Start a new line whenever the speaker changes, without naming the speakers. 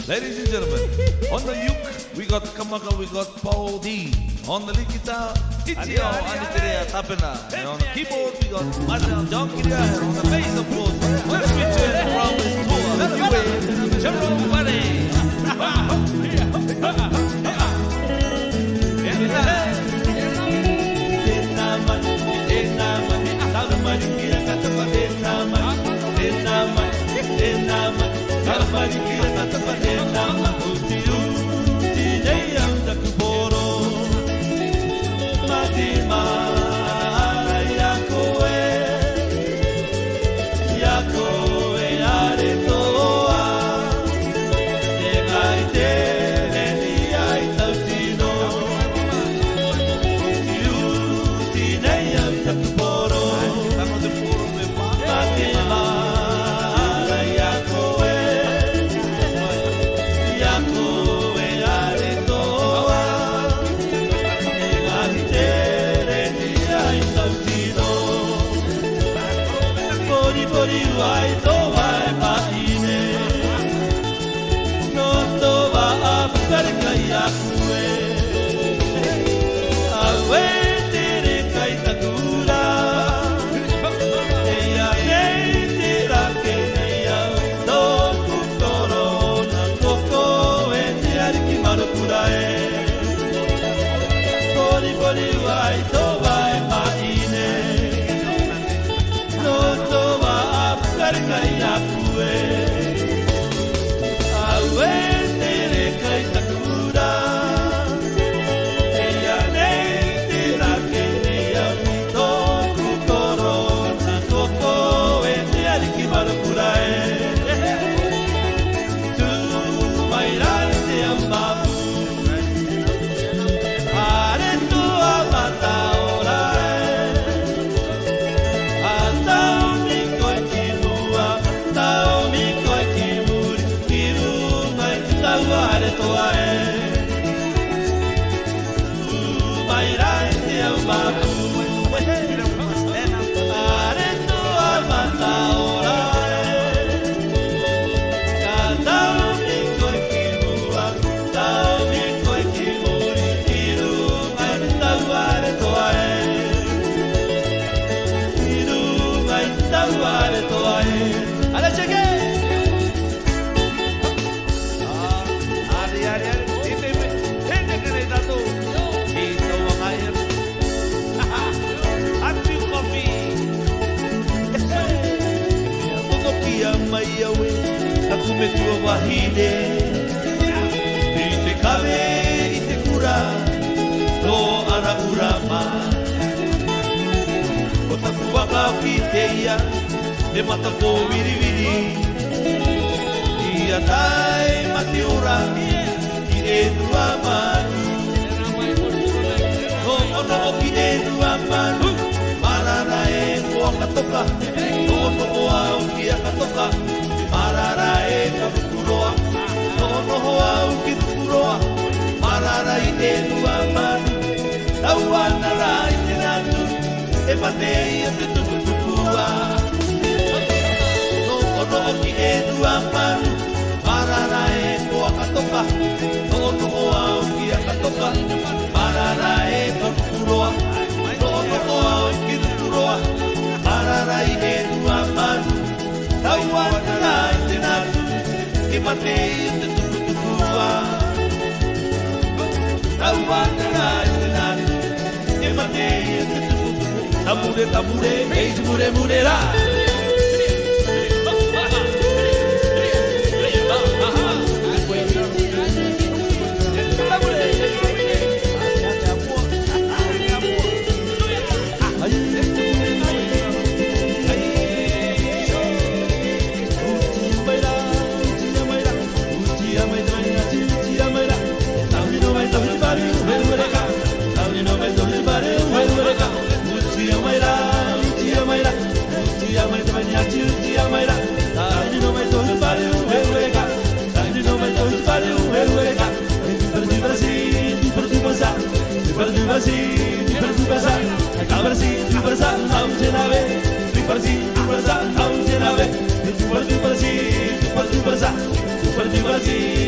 Ladies and gentlemen, on the uke, we got Kamaka, we got Paul D. On the lead guitar, Ichio, Aniterea Tapena. And on the keyboard, we got Marcel John Kiria. And on the bass, of course, let's return from his tour. UA, General Buddy.
De mata ko wiri wiri ia tai matiura ki e tua manu o ono o ki e tua manu marara e ko katoka o ono o au ki a katoka marara e ko kuroa o ono o au ki kuroa marara i e tua manu tauana ra i te natu e patei a te tukutukua no ki e tua manu marara e koa katoka no o au ki a katoka marara e ko kuroa no o au ki kuroa marara i e tua manu tauana i te natu ki matei te tukutukua tauana i te natu ki matei te tukutukua tamure tamure eis mure mure ra Brasil.